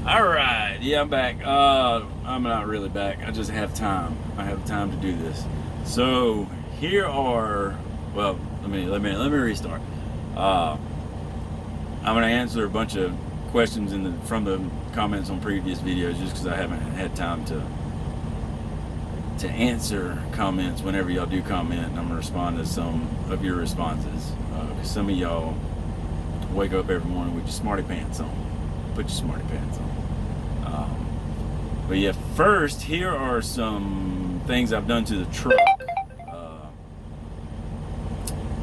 All right, yeah, I'm back. I'm not really back. I just have time. I have time to do this. So here are, well, let me restart. I'm gonna answer a bunch of questions from the comments on previous videos, just because I haven't had time to answer comments whenever y'all do comment. And I'm gonna respond to some of your responses. Because some of y'all wake up every morning with your smarty pants on. Put your smarty pants on. But yeah, first, here are some things I've done to the truck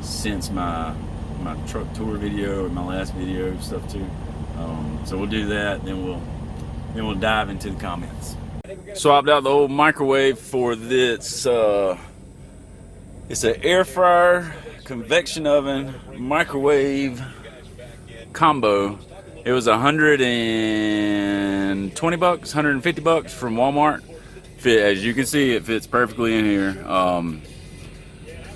since my truck tour video and my last video stuff too. So we'll do that, then we'll dive into the comments. Swapped out the old microwave for this. It's an air fryer, convection oven, microwave combo. It was $120, $150 from Walmart. As you can see, it fits perfectly in here.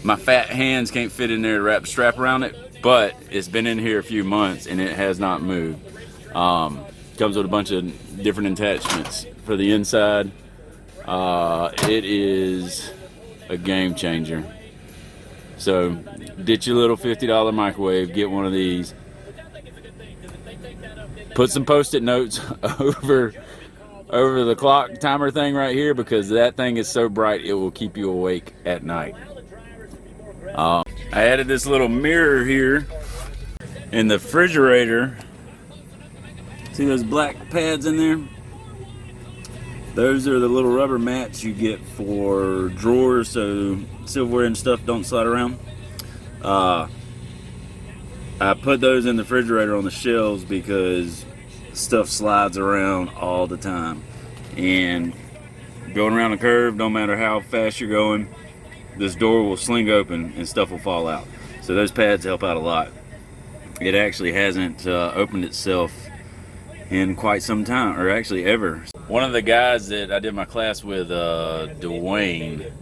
My fat hands can't fit in there to wrap a strap around it, but it's been in here a few months and it has not moved. Comes with a bunch of different attachments for the inside. It is a game changer. So ditch your little $50 microwave, get one of these. Put some post-it notes over the clock timer thing right here, because that thing is so bright it will keep you awake at night. I added this little mirror here in the refrigerator. See those black pads in there? Those are the little rubber mats you get for drawers so silverware and stuff don't slide around. I put those in the refrigerator on the shelves because stuff slides around all the time. And going around a curve, no matter how fast you're going, this door will sling open and stuff will fall out. So those pads help out a lot. It actually hasn't opened itself in quite some time, or actually ever. One of the guys that I did my class with, Dwayne,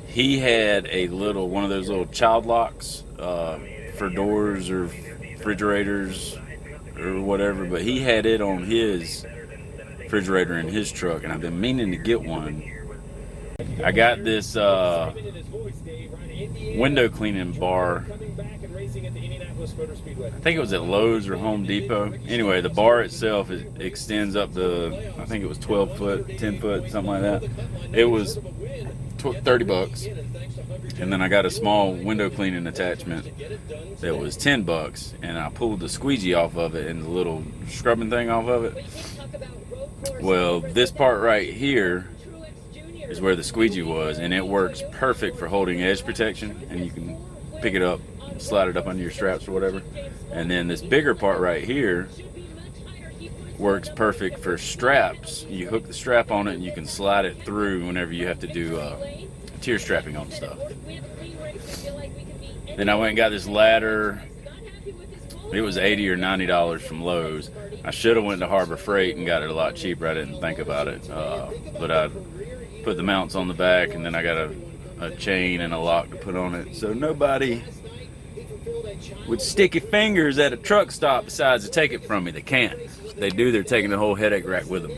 he had one of those little child locks for doors or refrigerators or whatever, but he had it on his refrigerator in his truck, and I've been meaning to get one. I got this window cleaning bar. I think it was at Lowe's or Home Depot. Anyway, the bar itself, it extends up to, I think it was 12 foot, 10 foot, something like that. It was $30. And then I got a small window cleaning attachment that was $10, and I pulled the squeegee off of it and the little scrubbing thing off of it. Well, this part right here is where the squeegee was, and it works perfect for holding edge protection, and you can pick it up, slide it up under your straps or whatever. And then this bigger part right here works perfect for straps. You hook the strap on it and you can slide it through whenever you have to do tear strapping on stuff. Then I went and got this ladder. It was $80 or $90 from Lowe's. I should have went to Harbor Freight and got it a lot cheaper. I didn't think about it, but I put the mounts on the back, and then I got a chain and a lock to put on it, so nobody with sticky fingers at a truck stop decides to take it from me. They can't. If they do, they're taking the whole headache rack with them.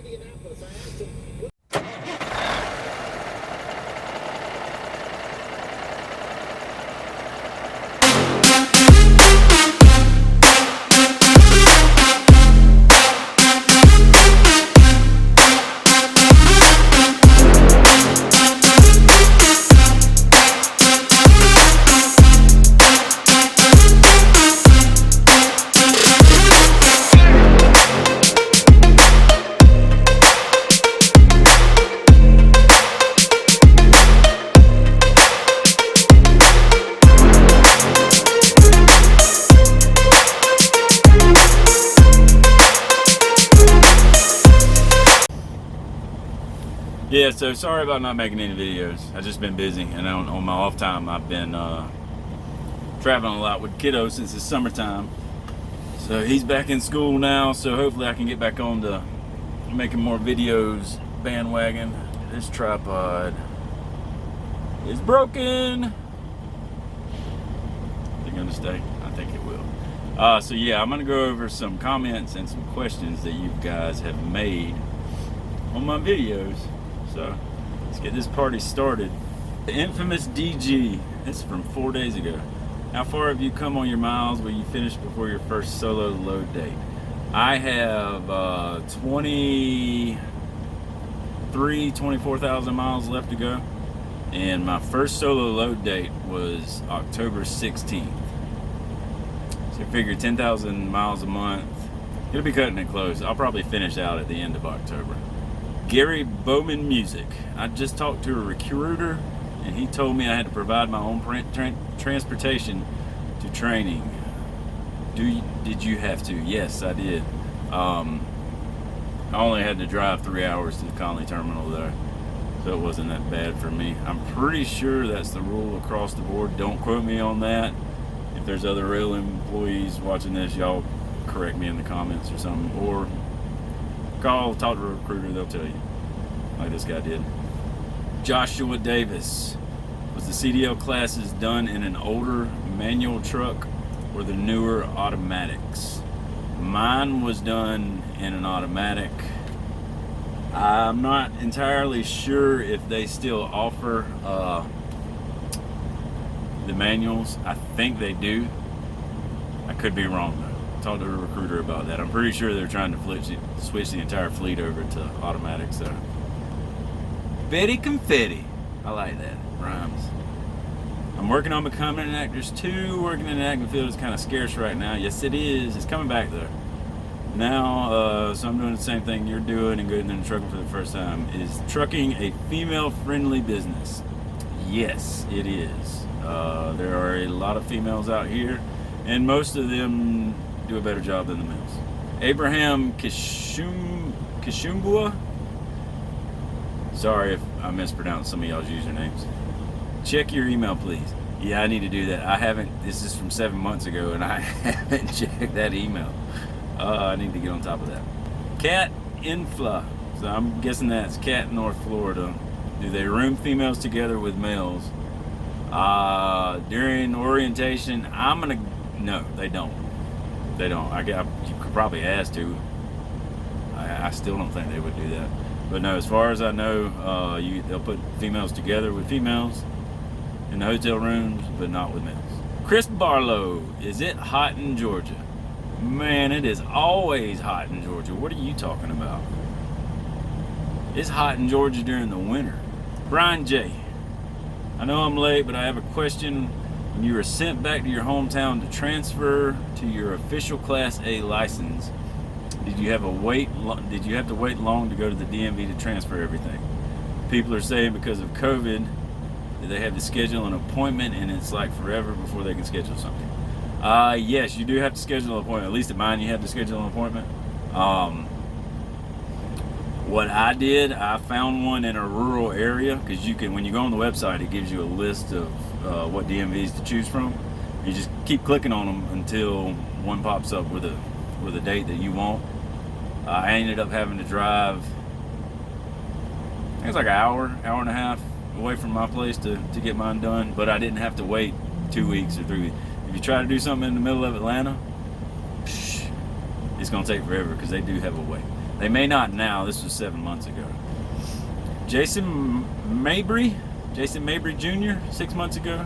Yeah, so sorry about not making any videos. I've just been busy, and on my off time I've been traveling a lot with kiddos since it's summertime. So he's back in school now, so hopefully I can get back on to making more videos. Bandwagon. This tripod is broken. Is it gonna stay? I think it will. So yeah, I'm gonna go over some comments and some questions that you guys have made on my videos. So let's get this party started. The infamous DG, this is from 4 days ago. How far have you come on your miles? Will you finish before your first solo load date? I have 24,000 miles left to go, and my first solo load date was October 16th. So you figure 10,000 miles a month. It'll be cutting it close. I'll probably finish out at the end of October. Gary Bowman Music. I just talked to a recruiter, and he told me I had to provide my own transportation to training. Did you have to? Yes, I did. I only had to drive 3 hours to the Conley terminal there, so it wasn't that bad for me. I'm pretty sure that's the rule across the board. Don't quote me on that. If there's other rail employees watching this, y'all correct me in the comments or something, or talk to a recruiter, they'll tell you, like this guy did. Joshua Davis. Was the CDL classes done in an older manual truck or the newer automatics? Mine was done in an automatic. I'm not entirely sure if they still offer the manuals. I think they do. I could be wrong though. Talk to a recruiter about that. I'm pretty sure they're trying to switch the entire fleet over to automatics. So Betty Confetti, I like that, rhymes. I'm working on becoming an actress too. Working in the acting field is kind of scarce right now. Yes, it is. It's coming back though. Now, so I'm doing the same thing you're doing and getting into trucking for the first time. Is trucking a female-friendly business? Yes, it is. There are a lot of females out here, and most of them do a better job than the males. Abraham Kishumbua. Sorry if I mispronounced some of y'all's usernames. Check your email, please. Yeah, I need to do that. I haven't. This is from 7 months ago, and I haven't checked that email. I need to get on top of that. Cat Infla. So I'm guessing that's Cat, North Florida. Do they room females together with males? During orientation, no, they don't. They don't. You could probably ask to. I still don't think they would do that. But no, as far as I know, they'll put females together with females in the hotel rooms, but not with males. Chris Barlow, is it hot in Georgia? Man, it is always hot in Georgia. What are you talking about? It's hot in Georgia during the winter. Brian J. I know I'm late, but I have a question. When you were sent back to your hometown to transfer to your official Class A license, did you have to wait long to go to the DMV to transfer everything? People are saying because of COVID that they have to schedule an appointment and it's like forever before they can schedule something. Yes, you do have to schedule an appointment. At least at mine, you have to schedule an appointment. What I did, I found one in a rural area, because when you go on the website, it gives you a list of what DMVs to choose from. You just keep clicking on them until one pops up with a date that you want. I ended up having to drive, I think it's like an hour and a half away from my place to get mine done, but I didn't have to wait 2 weeks or 3 weeks. If you try to do something in the middle of Atlanta, it's going to take forever because they do have a wait. They may not now. This was 7 months ago. Jason Mabry Jr., 6 months ago.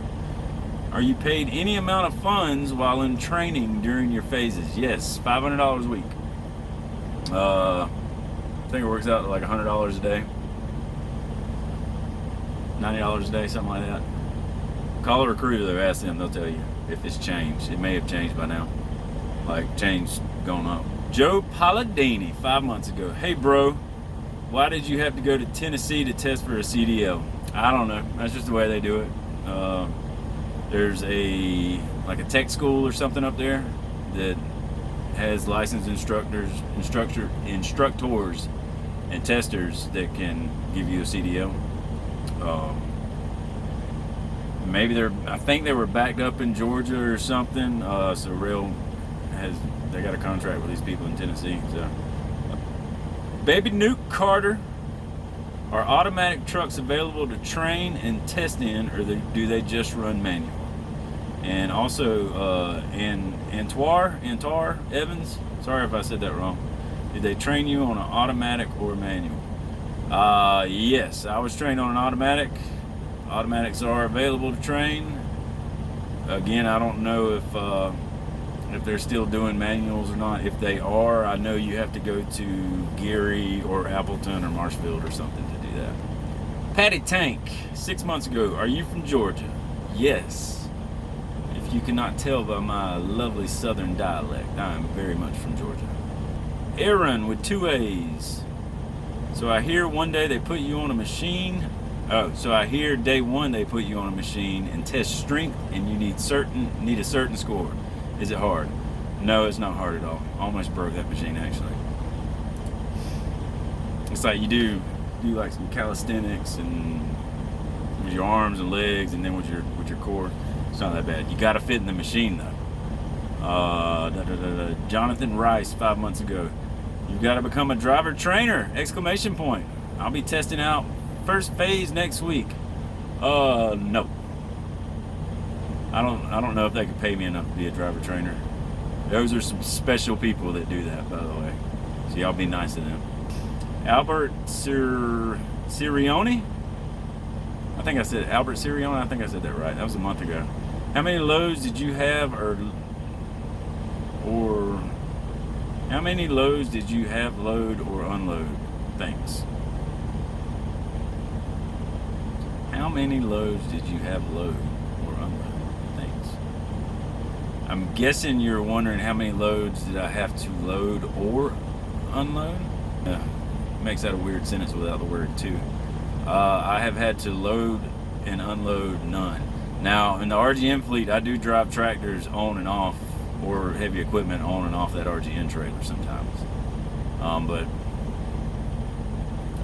Are you paid any amount of funds while in training during your phases? Yes, $500 a week. I think it works out to like $100 a day. $90 a day, something like that. Call a recruiter though, ask them, they'll tell you if it's changed. It may have changed by now. Like, changed, gone up. Joe Palladini, 5 months ago. Hey bro, why did you have to go to Tennessee to test for a CDL? I don't know. That's just the way they do it. There's a tech school or something up there that has licensed instructors and testers that can give you a CDL. I think they were backed up in Georgia or something. So Roehl they got a contract with these people in Tennessee. So, Baby Nuke Carter, are automatic trucks available to train and test in, or do they just run manual? And also Antar Evans, sorry if I said that wrong. Did they train you on an automatic or manual? Yes, I was trained on an automatic. Automatics are available to train. Again, I don't know if they're still doing manuals or not. If they are, I know you have to go to Geary or Appleton or Marshfield or something to do that. Patty Tank, 6 months ago. Are you from Georgia? Yes. If you cannot tell by my lovely southern dialect, I am very much from Georgia. Aaron with 2 A's. So I hear one day they put you on a machine. Oh, so I hear day one they put you on a machine and test strength, and you need a certain score. Is it hard? No, it's not hard at all. Almost broke that machine actually. It's like you do like some calisthenics and with your arms and legs, and then with your core. It's not that bad. You got to fit in the machine though. Jonathan Rice, 5 months ago. You've got to become a driver trainer! Exclamation point. I'll be testing out first phase next week. No. I don't know if they could pay me enough to be a driver trainer. Those are some special people that do that, by the way. So y'all be nice to them. Albert Sirioni? I think I said Albert Sirioni. I think I said that right. That was a month ago. How many loads did you have, or how many loads did you have load or unload? Thanks. How many loads did you have load or unload? Thanks. I'm guessing you're wondering how many loads did I have to load or unload? Makes that a weird sentence without the word to. I have had to load and unload none. Now, in the RGN fleet, I do drive tractors on and off, or heavy equipment on and off that RGN trailer sometimes. But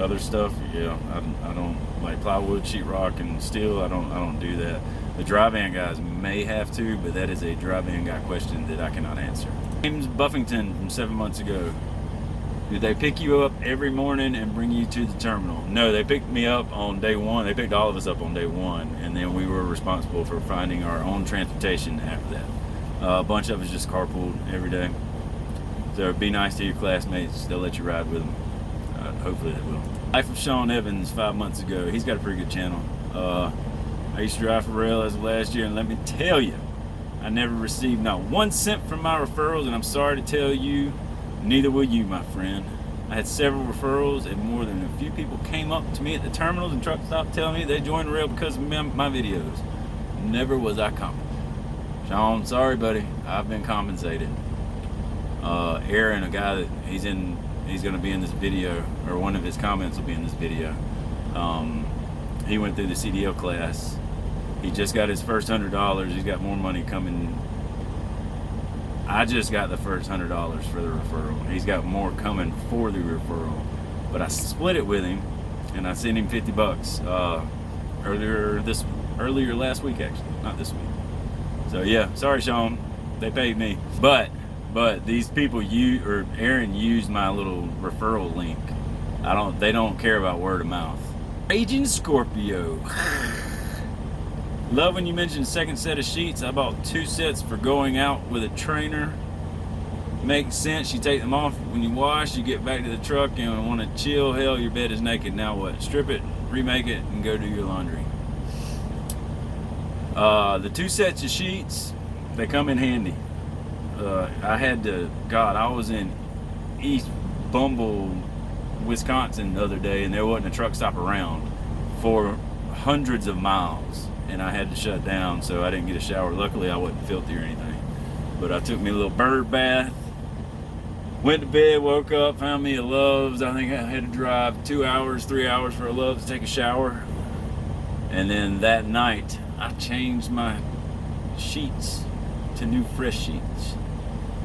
other stuff, yeah, I don't like plywood, sheetrock, and steel. I don't do that. The dry van guys may have to, but that is a dry van guy question that I cannot answer. James Buffington from 7 months ago. Did they pick you up every morning and bring you to the terminal? No, they picked me up on day one. They picked all of us up on day one, and then we were responsible for finding our own transportation after that. A bunch of us just carpooled every day. So be nice to your classmates. They'll let you ride with them. Hopefully they will. Life of Sean Evans, 5 months ago. He's got a pretty good channel. I used to drive for Roehl as of last year, and let me tell you, I never received not 1 cent from my referrals, and I'm sorry to tell you, neither will you, my friend. I had several referrals, and more than a few people came up to me at the terminals and truck stops telling me they joined Roehl because of my videos. Never was I compensated. Sean, sorry buddy, I've been compensated. Aaron, a guy that he's going to be in this video, or one of his comments will be in this video. He went through the CDL class. He just got his first $100. He's got more money coming. I just got the first $100 for the referral. He's got more coming for the referral, but I split it with him, and I sent him $50 earlier last week, actually, not this week. So yeah, sorry Sean, they paid me, but these people, Aaron used my little referral link. They don't care about word of mouth. Raging Scorpio. Love when you mentioned second set of sheets. I bought 2 sets for going out with a trainer. Makes sense. You take them off when you wash, you get back to the truck and want to chill. Hell, your bed is naked. Now what? Strip it, remake it, and go do your laundry. The 2 sets of sheets, they come in handy. I was in East Bumble, Wisconsin the other day, and there wasn't a truck stop around for hundreds of miles, and I had to shut down, so I didn't get a shower. Luckily I wasn't filthy or anything, but I took me a little bird bath, went to bed, woke up, found me a Love's. I think I had to drive 2 hours, 3 hours for a Love's to take a shower, and then that night I changed my sheets to new fresh sheets.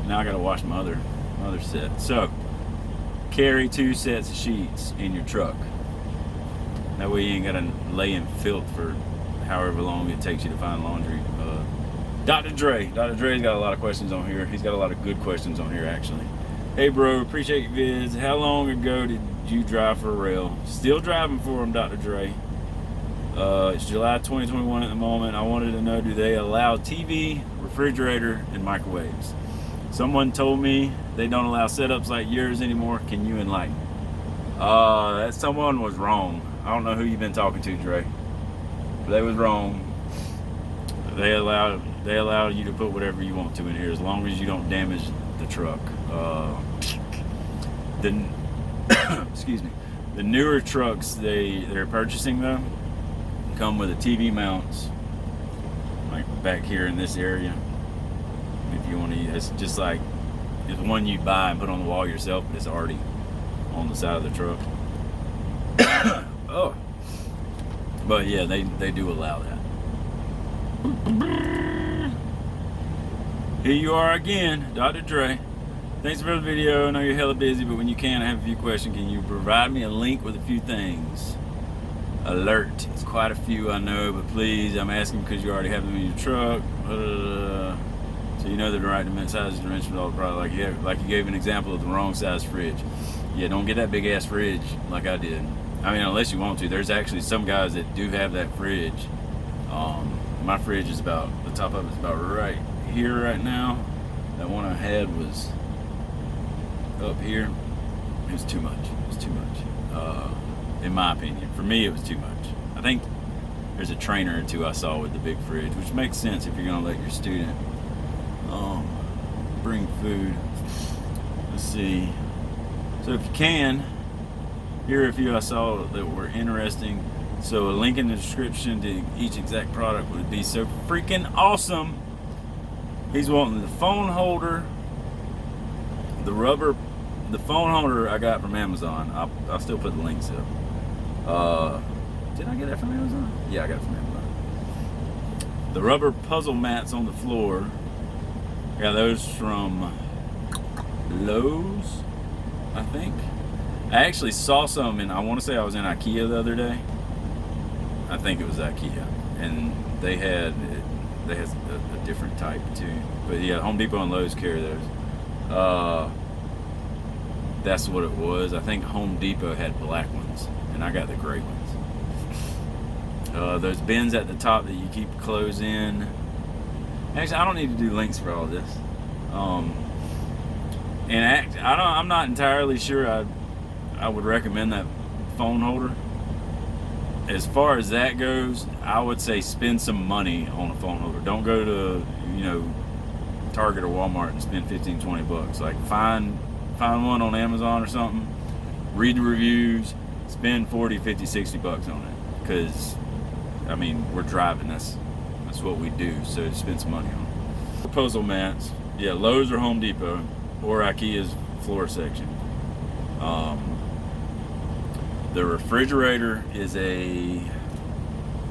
Now I gotta wash my other set. So carry 2 sets of sheets in your truck. That way you ain't gotta lay in filth for however long it takes you to find laundry. Dr. Dre's got a lot of questions on here. He's got a lot of good questions on here actually. Hey bro, appreciate your vids. How long ago did you drive for Roehl? Still driving for him, Dr. Dre. It's July 2021 at the moment. I wanted to know, do they allow TV, refrigerator, and microwaves? Someone told me they don't allow setups like yours anymore. Can you enlighten? That someone was wrong. I don't know who you've been talking to, Dre. But they was wrong. They allow you to put whatever you want to in here as long as you don't damage the truck. Excuse me. The newer trucks they're purchasing though come with a TV mounts, like back here in this area. If you want to, it's just like it's one you buy and put on the wall yourself, but it's already on the side of the truck. Oh, but yeah, they do allow that. Here you are again, Dr. Dre. Thanks for the video. I know you're hella busy, but when you can, I have a few questions. Can you provide me a link with a few things? Alert. It's quite a few, I know, but please, I'm asking because you already have them in your truck. So you know the right size dimension of all the product. Like you gave an example of the wrong size fridge. Yeah, don't get that big ass fridge like I did. I mean, unless you want to. There's actually some guys that do have that fridge. My fridge is about, the top of it's about right here right now. That one I had was up here. It was too much. It was too much. In my opinion. For me, it was too much. I think there's a trainer or two I saw with the big fridge, which makes sense if you're going to let your student bring food. Let's see. So if you can, here are a few I saw that were interesting. So a link in the description to each exact product would be so freaking awesome. He's wanting the phone holder, the phone holder I got from Amazon. I'll still put the links up. Did I get that from Amazon? Yeah, I got it from Amazon. The rubber puzzle mats on the floor. I got those from Lowe's, I think. I actually saw some, and I want to say I was in IKEA the other day. I think it was IKEA, and they had a different type too. But yeah, Home Depot and Lowe's carry those. That's what it was. I think Home Depot had black ones, and I got the gray ones. Those bins at the top that you keep clothes in. Actually, I don't need to do links for all this. I'm not entirely sure I would recommend that phone holder. As far as that goes, I would say spend some money on a phone holder. Don't go to, Target or Walmart and spend 15, 20 bucks. Like find one on Amazon or something, read the reviews, spend 40, 50, 60 bucks on it. Because, I mean, we're driving, that's what we do, so spend some money on it. Proposal mats, yeah, Lowe's or Home Depot, or IKEA's floor section. The refrigerator is a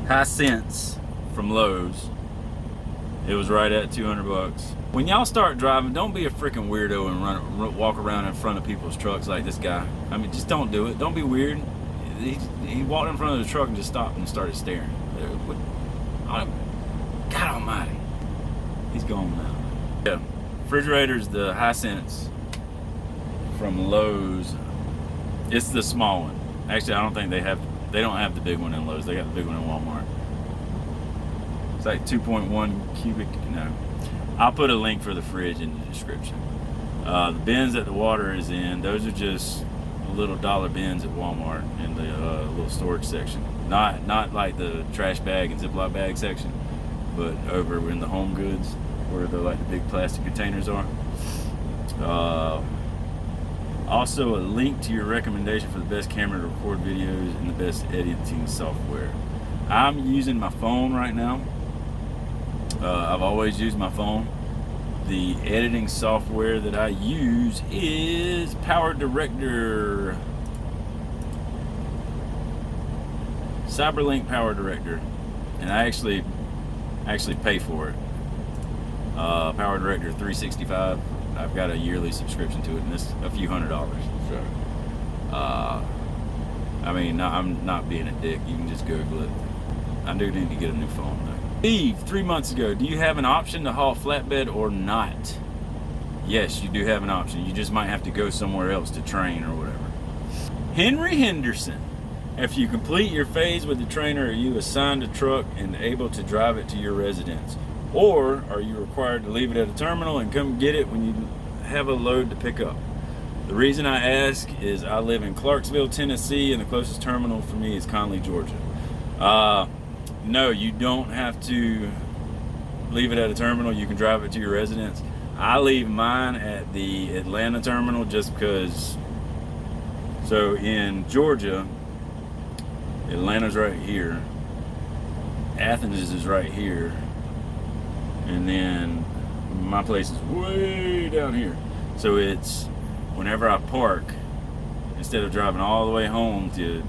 Hisense from Lowe's. It was right at 200 bucks. When y'all start driving, don't be a freaking weirdo and walk around in front of people's trucks like this guy. I mean, just don't do it. Don't be weird. He walked in front of the truck and just stopped and started staring. God almighty. He's gone now. Yeah, refrigerator's the Hisense from Lowe's. It's the small one. Actually, I don't think they don't have the big one in Lowe's. They got the big one in Walmart. It's like 2.1 cubic. No. I'll put a link for the fridge in the description. The bins that the water is in, those are just little dollar bins at Walmart in the little storage section. Not like the trash bag and Ziploc bag section, but over in the home goods where the big plastic containers are. Also, a link to your recommendation for the best camera to record videos and the best editing software. I'm using my phone right now. I've always used my phone. The editing software that I use is Power Director. Cyberlink Power Director. And I actually pay for it. Power Director 365. I've got a yearly subscription to it, and it's a few $100s. So, I mean, I'm not being a dick. You can just Google it. I do need to get a new phone though. Steve, 3 months ago, do you have an option to haul flatbed or not? Yes, you do have an option. You just might have to go somewhere else to train or whatever. Henry Henderson. After you complete your phase with the trainer, are you assigned a truck and able to drive it to your residence? Or are you required to leave it at a terminal and come get it when you have a load to pick up? The reason I ask is I live in Clarksville, Tennessee, and the closest terminal for me is Conley, Georgia. No, you don't have to leave it at a terminal. You can drive it to your residence. I leave mine at the Atlanta terminal just because. So in Georgia, Atlanta's right here, Athens is right here, and then my place is way down here. So it's whenever I park, instead of driving all the way home to,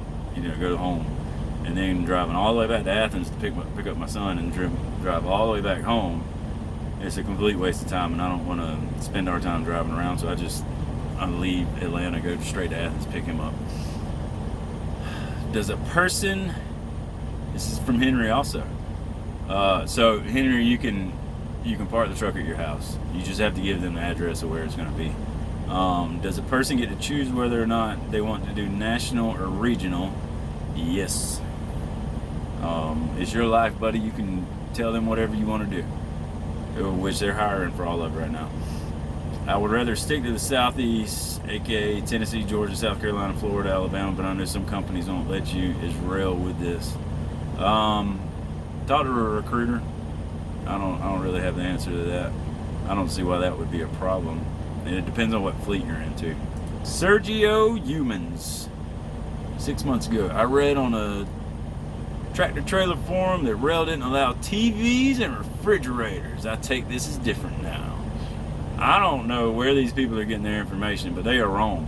go home, and then driving all the way back to Athens to pick up my son and drive all the way back home, it's a complete waste of time, and I don't want to spend our time driving around. So I leave Atlanta, go straight to Athens, pick him up. Does a person, this is from Henry also, so Henry, you can park the truck at your house. You just have to give them the address of where it's going to be. Does a person get to choose whether or not they want to do national or regional? Yes. It's your life, buddy. You can tell them whatever you want to do, which they're hiring for all of it right now. I would rather stick to the Southeast, aka Tennessee, Georgia, South Carolina, Florida, Alabama, but I know some companies won't let you. Is Roehl with this? Talk to a recruiter. I don't really have the answer to that. I don't see why that would be a problem. And it depends on what fleet you're into. Sergio Humans. 6 months ago, I read on a tractor trailer forum that Roehl didn't allow TVs and refrigerators. I take this as different now. I don't know where these people are getting their information, but they are wrong.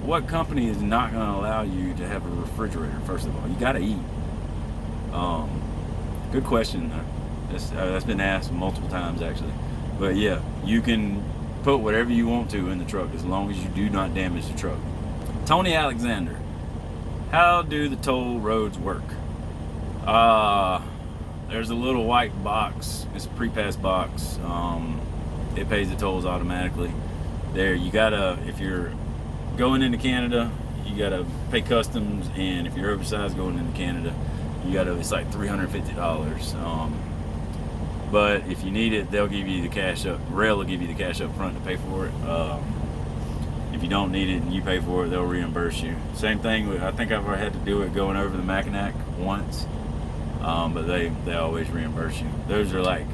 What company is not going to allow you to have a refrigerator? First of all, you got to eat. Good question. That's been asked multiple times actually. But yeah, you can put whatever you want to in the truck as long as you do not damage the truck. Tony Alexander, how do the toll roads work? There's a little white box. It's a pre-pass box. It pays the tolls automatically. There, you gotta, if you're going into Canada, you gotta pay customs, and if you're oversized going into Canada, it's like $350. But if you need it, they'll give you the cash up. Roehl will give you the cash up front to pay for it. If you don't need it and you pay for it, they'll reimburse you. Same thing with, I think I've had to do it going over the Mackinac once, but they always reimburse you. Those are like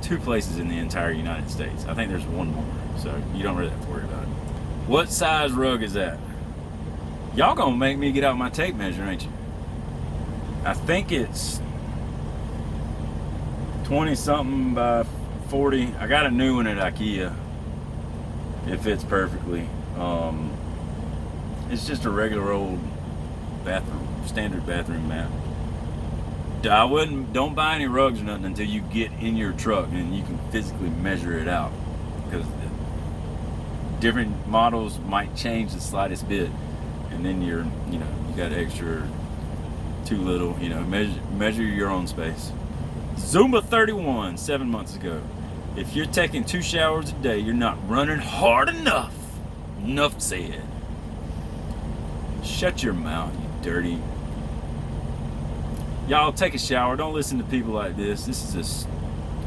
2 places in the entire United States. I think there's one more, so you don't really have to worry about it. What size rug is that? Y'all gonna make me get out my tape measure, ain't you? I think it's 20 something by 40. I got a new one at IKEA. It fits perfectly. It's just a regular old standard bathroom mat. Don't buy any rugs or nothing until you get in your truck and you can physically measure it out, because different models might change the slightest bit, and then you got extra too little. Measure your own space. Zumba 31, 7 months ago. If you're taking 2 showers a day, you're not running hard enough. Enough said. Shut your mouth, you dirty. Y'all take a shower. Don't listen to people like this. This is just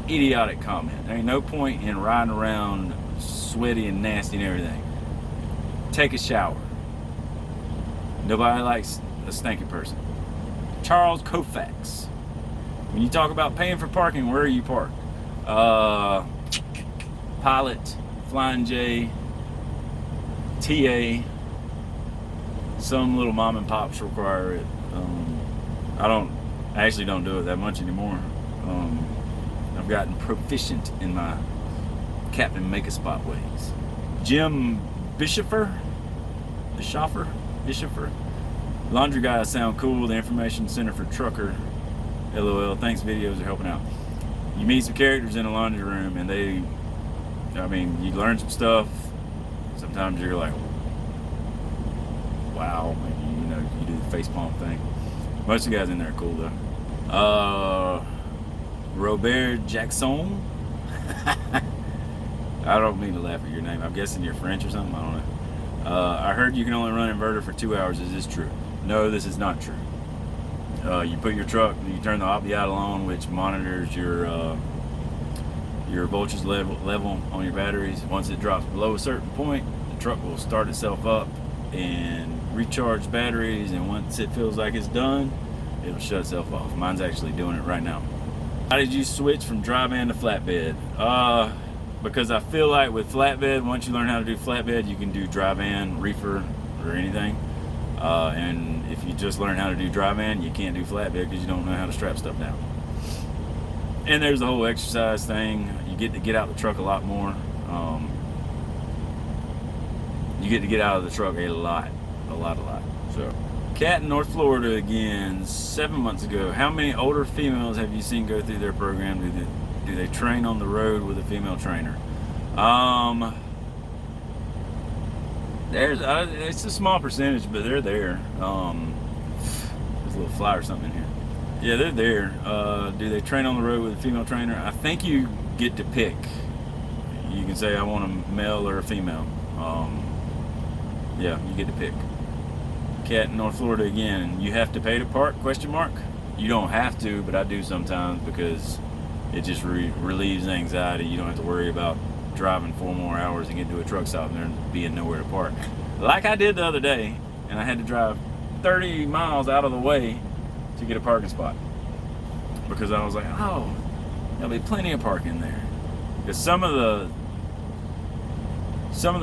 idiotic comment. There ain't no point in riding around sweaty and nasty and everything. Take a shower. Nobody likes a stinky person. Charles Koufax. When you talk about paying for parking, where are you parked? Pilot, Flying J, TA. Some little mom and pops require it. I actually don't do it that much anymore. I've gotten proficient in my Captain Make-A-Spot ways. Jim Bischofer. Laundry guys sound cool. The information center for trucker. LOL. Thanks, videos are helping out. You meet some characters in a laundry room, and you learn some stuff. Sometimes you're like, wow, you do the face palm thing. Most of the guys in there are cool though. Robert Jackson. I don't mean to laugh at your name. I'm guessing you're French or something. I don't know. I heard you can only run inverter for 2 hours. Is this true? No, this is not true. You put your truck, you turn the op-the-idle on, which monitors your voltage level on your batteries. Once it drops below a certain point, the truck will start itself up and recharge batteries, and once it feels like it's done, it'll shut itself off. Mine's actually doing it right now. How did you switch from dry van to flatbed? Because I feel like with flatbed, once you learn how to do flatbed, you can do dry van, reefer, or anything. And if you just learn how to do dry van, you can't do flatbed because you don't know how to strap stuff down. And there's the whole exercise thing. You get to get out the truck a lot more. You get to get out of the truck a lot. So, Cat in North Florida again, 7 months ago. How many older females have you seen go through their program? Do they train on the road with a female trainer? It's a small percentage, but they're there. There's a little fly or something in here. Yeah, they're there. Do they train on the road with a female trainer? I think you get to pick. You can say I want a male or a female. Yeah, you get to pick. Cat in North Florida again. You have to pay to park? ? You don't have to, but I do sometimes because it just relieves anxiety. You don't have to worry about driving 4 more hours and get to a truck stop and there being nowhere to park. Like I did the other day, and I had to drive 30 miles out of the way to get a parking spot because I was like, oh, there'll be plenty of parking there. Because some of the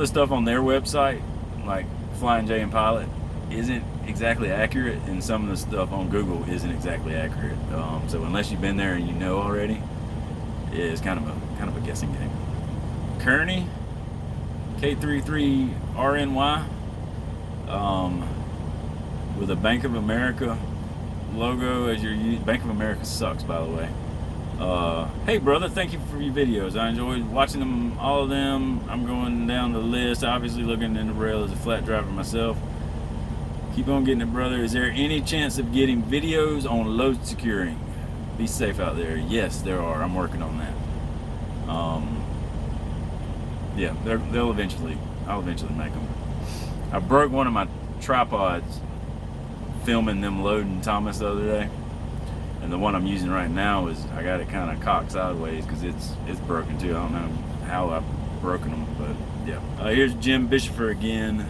stuff on their website, like Flying J and Pilot, isn't exactly accurate, and some of the stuff on Google isn't exactly accurate. So unless you've been there and you know already, it's kind of a guessing game. Kearney, K33RNY, with a Bank of America logo as your Bank of America sucks, by the way. Hey brother, thank you for your videos. I enjoyed watching them, all of them. I'm going down the list, obviously looking into Roehl as a flat driver myself. Keep on getting it, brother. Is there any chance of getting videos on load securing? Be safe out there. Yes, there are. I'm working on that. Yeah, I'll eventually make them. I broke one of my tripods filming them loading Thomas the other day, and the one I'm using right now is I got it kind of cocked sideways because it's broken too. I don't know how I've broken them, but yeah. Here's Jim Bishofer again.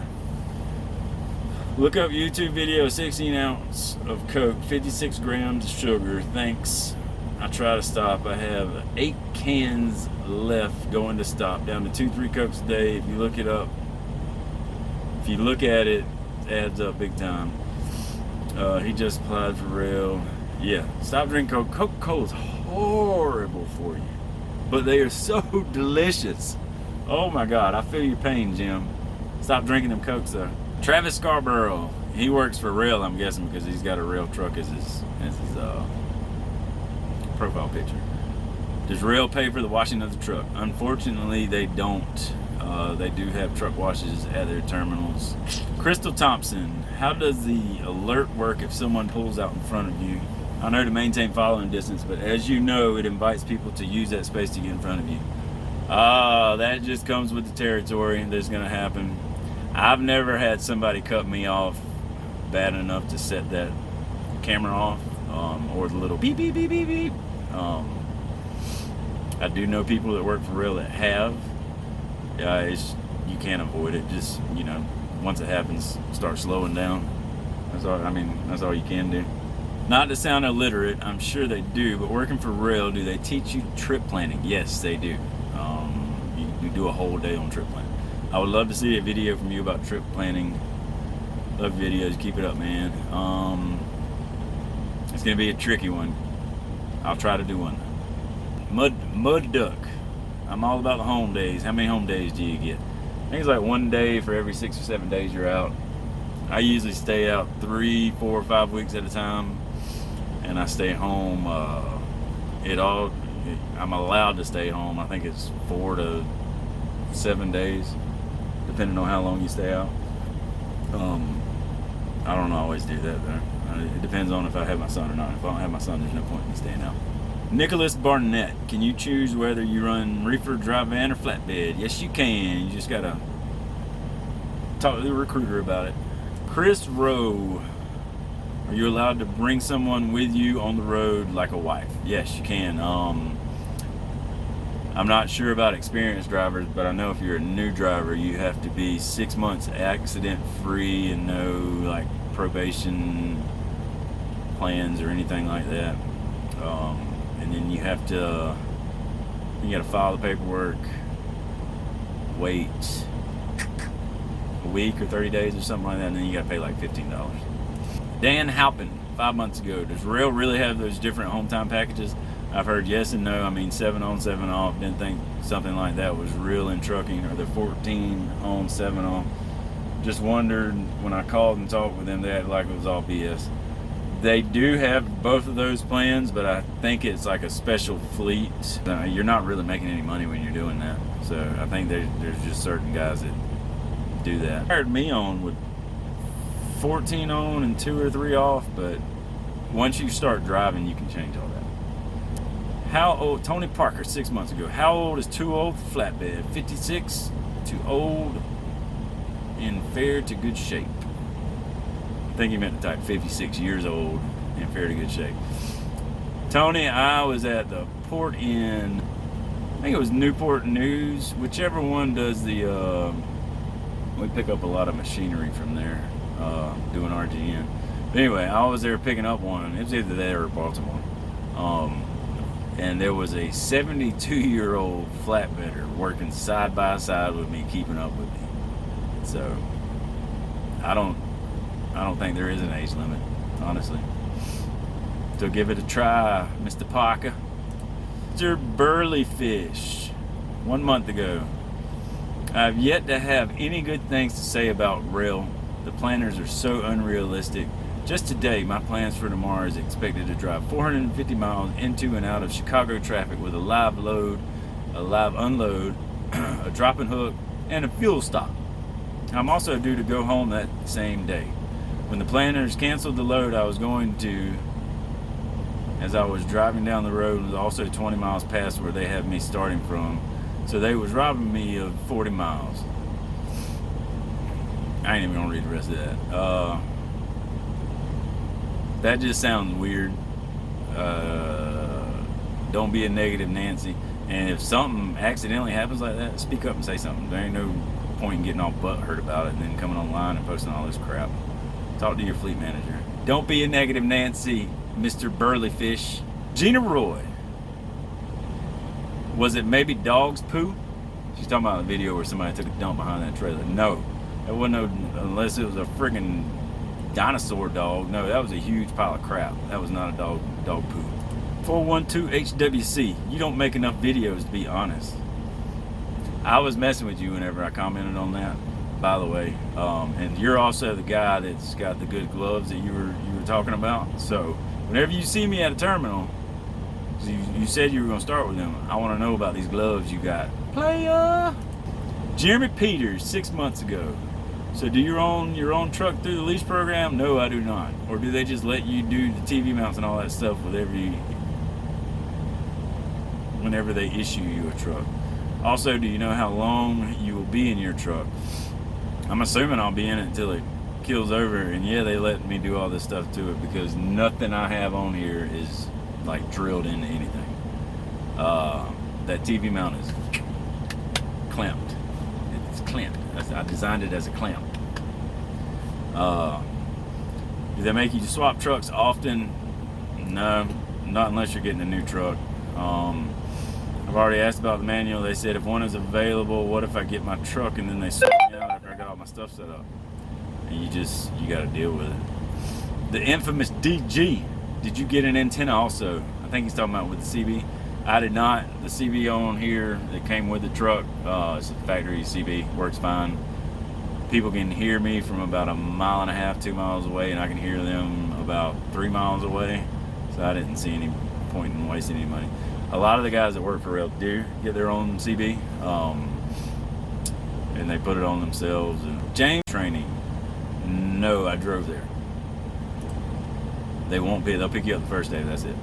Look up YouTube video, 16 ounce of Coke, 56 grams of sugar. Thanks. I try to stop. I have 8 cans left going to stop, down to 2-3 Cokes a day. If you look it up, if you look at it, it adds up big time. He just applied for Roehl. Yeah, stop drinking Coke. Coca-Cola is horrible for you, but they are so delicious. Oh my God, I feel your pain, Jim. Stop drinking them Cokes though. Travis Scarborough, he works for Roehl, I'm guessing, because he's got a Roehl truck as his profile picture. Does Roehl pay for the washing of the truck? Unfortunately, they don't. They do have truck washes at their terminals. Crystal Thompson, how does the alert work if someone pulls out in front of you? I know to maintain following distance, but as you know, it invites people to use that space to get in front of you. That just comes with the territory. That's going to happen. I've never had somebody cut me off bad enough to set that camera off, or the little beep, beep, beep, beep, beep. I do know people that work for Roehl that have. You can't avoid it. Just, once it happens, start slowing down. That's all you can do. Not to sound illiterate, I'm sure they do, but working for Roehl, do they teach you trip planning? Yes, they do. You do a whole day on trip planning. I would love to see a video from you about trip planning. Love videos. Keep it up, man. It's going to be a tricky one. I'll try to do one. Mud Duck. I'm all about the home days. How many home days do you get? I think it's like 1 day for every 6 or 7 days you're out. I usually stay out 3, 4, 5 weeks at a time, and I stay home. I'm allowed to stay home. I think it's 4 to 7 days, depending on how long you stay out. I don't always do that though. It depends on if I have my son or not. If I don't have my son, there's no point in me staying out. Nicholas Barnett, can you choose whether you run reefer, dry van, or flatbed? Yes, you can. You just gotta talk to the recruiter about it. Chris Rowe, Are you allowed to bring someone with you on the road like a wife? Yes, you can. I'm not sure about experienced drivers, but I know if you're a new driver, you have to be 6 months accident free and no like probation plans or anything like that. And then you got to file the paperwork, wait a week or 30 days or something like that, and then you got to pay like $15. Dan Halpin, 5 months ago, does Roehl really have those different home time packages? I've heard yes and no. I mean, 7 on, 7 off. Didn't think something like that was real in trucking, or the 14 on, 7 off. Just wondered when I called and talked with them, they acted like it was all BS. They do have both of those plans, but I think it's like a special fleet. You're not really making any money when you're doing that. So I think there's just certain guys that do that. Hired me on with 14 on and 2 or 3 off, but once you start driving, you can change all that. How old? Tony Parker, 6 months ago. How old is too old for flatbed? 56. Too old in fair to good shape. I think he meant to type 56 years old in fair to good shape. Tony, I was at the port in, I think it was Newport News, whichever one does the, we pick up a lot of machinery from there, doing RGN. But anyway, I was there picking up one. It was either there or Baltimore. And there was a 72-year-old flatbedder working side by side with me, keeping up with me. So I don't think there is an age limit, honestly. So give it a try, Mr. Parker. Mr. Burleyfish, 1 month ago. I've yet to have any good things to say about Roehl. The planners are so unrealistic. Just today, my plans for tomorrow is expected to drive 450 miles into and out of Chicago traffic with a live load, a live unload, a drop and hook, and a fuel stop. I'm also due to go home that same day. When the planners canceled the load I was going to, as I was driving down the road, was also 20 miles past where they have me starting from. So they was robbing me of 40 miles. I ain't even gonna read the rest of that. That just sounds weird. Don't be a negative Nancy. And if something accidentally happens like that, speak up and say something. There ain't no point in getting all butthurt about it and then coming online and posting all this crap. Talk to your fleet manager. Don't be a negative Nancy, Mr. Burleyfish. Gina Roy. Was it maybe dog's poo? She's talking about a video where somebody took a dump behind that trailer. No, it wasn't no, unless it was a friggin' dinosaur dog. No, that was a huge pile of crap. That was not a dog poo. 412 HWC. You don't make enough videos to be honest. I was messing with you whenever I commented on that, by the way. And you're also the guy that's got the good gloves that you were talking about. So whenever you see me at a terminal, you said you were gonna start with them. I want to know about these gloves you got. Playa. Jeremy Peters, 6 months ago. So do you own your own truck through the lease program? No, I do not. Or do they just let you do the TV mounts and all that stuff whenever they issue you a truck? Also, do you know how long you will be in your truck? I'm assuming I'll be in it until it kills over. And yeah, they let me do all this stuff to it because nothing I have on here is like drilled into anything. That TV mount is clamped. It's clamped. I designed it as a clamp. Do they make you swap trucks often? No, not unless you're getting a new truck. I've already asked about the manual. They said if one is available, what if I get my truck and then they swap me out after I got all my stuff set up? And you got to deal with it. The infamous DG. Did you get an antenna also? I think he's talking about with the CB. I did not. The CB on here that came with the truck, it's a factory CB, works fine. People can hear me from about 1.5 miles, 2 miles away, and I can hear them about 3 miles away. So I didn't see any point in wasting any money. A lot of the guys that work for Roehl do get their own CB, and they put it on themselves. And James training, no, I drove there. They won't be. They'll pick you up the first day. That's it.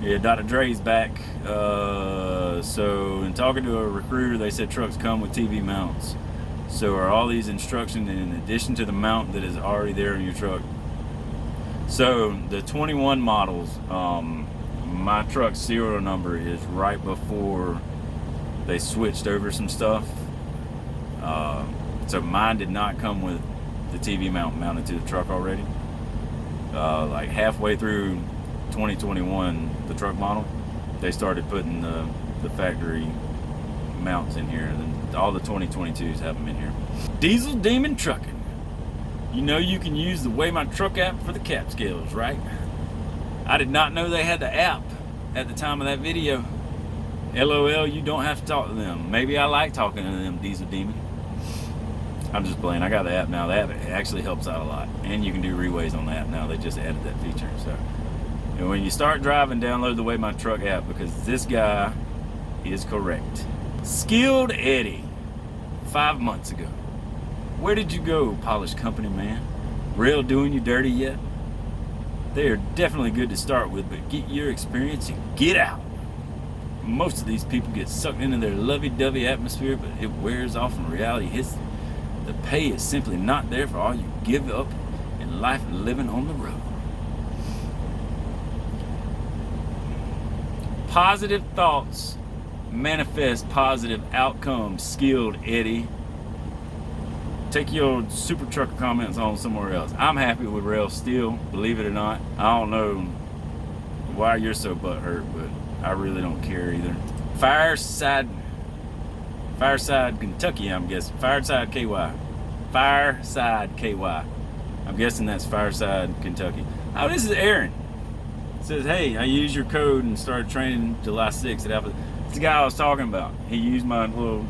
Yeah, Dr. Dre's back. So in talking to a recruiter, they said trucks come with TV mounts. So are all these instructions in addition to the mount that is already there in your truck? So the 21 models, my truck's serial number is right before they switched over some stuff. So mine did not come with the TV mount mounted to the truck already. Like halfway through 2021, the truck model, they started putting the factory mounts in here, and all the 2022s have them in here. Diesel Demon Trucking. You know you can use the Weigh My Truck app for the cap scales, right? I did not know they had the app at the time of that video. LOL, you don't have to talk to them. Maybe I like talking to them, Diesel Demon. I'm just playing. I got the app now. The app actually helps out a lot. And you can do reweighs on the app now. They just added that feature. So and when you start driving, download the Weigh My Truck app, because this guy is correct. Skilled Eddie, 5 months ago. Where did you go, polished company man? Roehl doing you dirty yet? They are definitely good to start with, but get your experience and get out. Most of these people get sucked into their lovey-dovey atmosphere, but it wears off and reality hits them. The pay is simply not there for all you give up in life and living on the road. Positive thoughts manifest positive outcomes, Skilled Eddie. Take your super trucker comments on somewhere else. I'm happy with Roehl still, believe it or not. I don't know why you're so butthurt, but I really don't care either. Fireside, Kentucky, I'm guessing. Fireside, KY. I'm guessing that's Fireside, Kentucky. Oh, this is Aaron. It says, hey, I used your code and started training July 6th at Alpha. It's the guy I was talking about. He used my little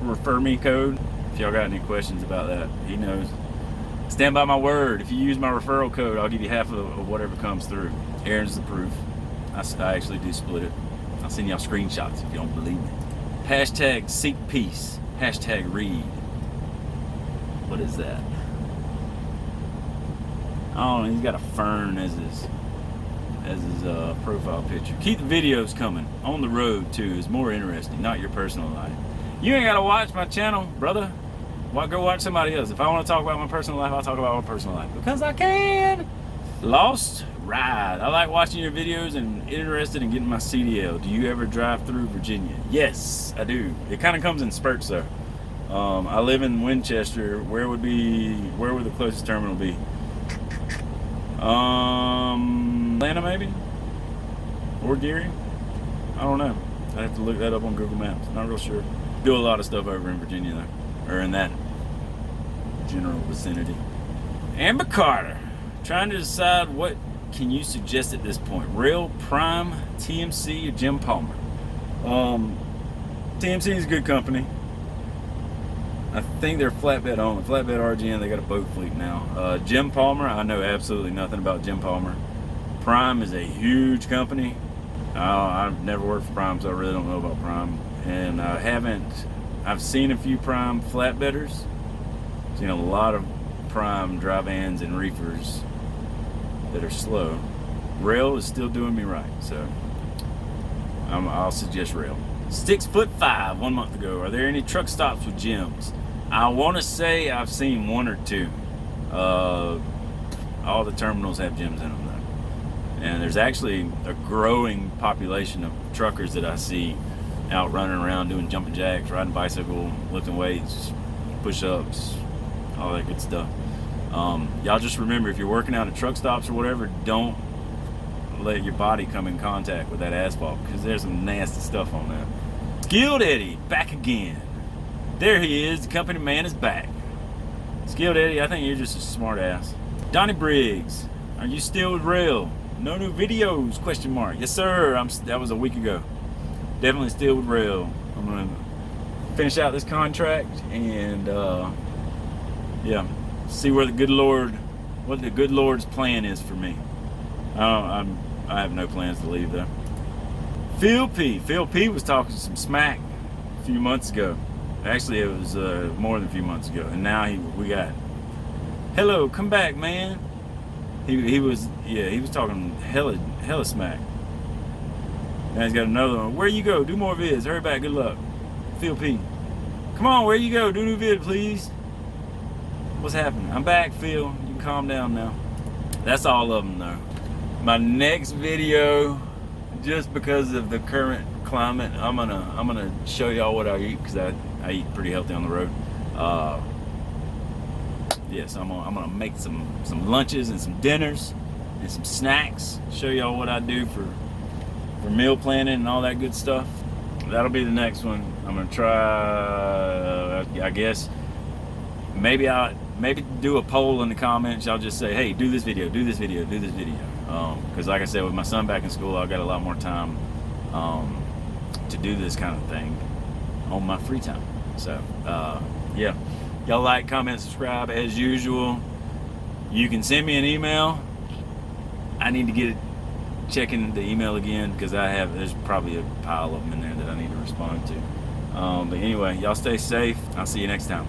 refer me code. If y'all got any questions about that, he knows. Stand by my word. If you use my referral code, I'll give you half of whatever comes through. Aaron's the proof. I actually do split it. I'll send y'all screenshots if you don't believe me. Hashtag seek peace. Hashtag read. What is that? Oh, he's got a fern as his profile picture. Keep the videos coming. On the road too is more interesting, not your personal life. You ain't gotta watch my channel, brother. Why go watch somebody else? If I want to talk about my personal life, I'll talk about my personal life because I can. Lost Ride. I like watching your videos and interested in getting my CDL. Do you ever drive through Virginia? Yes, I do. It kind of comes in spurts though. I live in Winchester. Where would the closest terminal be? Atlanta maybe? Or Geary? I don't know. I have to look that up on Google Maps. Not real sure. Do a lot of stuff over in Virginia though, or in that general vicinity. Amber Carter, trying to decide what can you suggest at this point? Roehl, Prime, TMC, or Jim Palmer? TMC is a good company. I think they're flatbed only. Flatbed RGN, they got a boat fleet now. Jim Palmer, I know absolutely nothing about Jim Palmer. Prime is a huge company. I've never worked for Prime, so I really don't know about Prime. And I've seen a few Prime flatbedders. Seen a lot of Prime dry vans and reefers that are slow. Roehl is still doing me right, so I'll suggest Roehl. 6'5" 1 month ago. Are there any truck stops with gyms? I want to say I've seen one or two. All the terminals have gyms in them though. And there's actually a growing population of truckers that I see out running around doing jumping jacks, riding bicycle, lifting weights, push-ups, all that good stuff. Y'all just remember, if you're working out at truck stops or whatever, don't let your body come in contact with that asphalt, because there's some nasty stuff on that. Skilled Eddie, back again. There he is, the company man is back. Skilled Eddie, I think you're just a smart ass. Donnie Briggs, are you still with Roehl? No new videos, question mark. Yes sir, that was a week ago. Definitely still with Roehl. I'm gonna finish out this contract and yeah, see where what the good Lord's plan is for me. I have no plans to leave though. Phil P was talking some smack a few months ago. Actually, it was more than a few months ago, and now we got. Hello, come back, man. He was talking hella smack. Now he's got another one. Where you go? Do more vids. Hurry back. Good luck. Phil P. Come on, where you go? Do new vid, please. What's happening? I'm back, Phil. You can calm down now. That's all of them though. My next video, just because of the current climate, I'm gonna show y'all what I eat, because I eat pretty healthy on the road. Yes, I'm gonna make some lunches and some dinners and some snacks. Show y'all what I do for meal planning and all that good stuff. That'll be the next one. I'm gonna try. I guess maybe do a poll in the comments. I'll just say, hey, do this video, do this video, do this video. Because like I said, with my son back in school, I've got a lot more time to do this kind of thing on my free time. So yeah, y'all like, comment, subscribe as usual. You can send me an email. I need to get it, checking the email again, because there's probably a pile of them in there that I need to respond to. But anyway, y'all stay safe. I'll see you next time.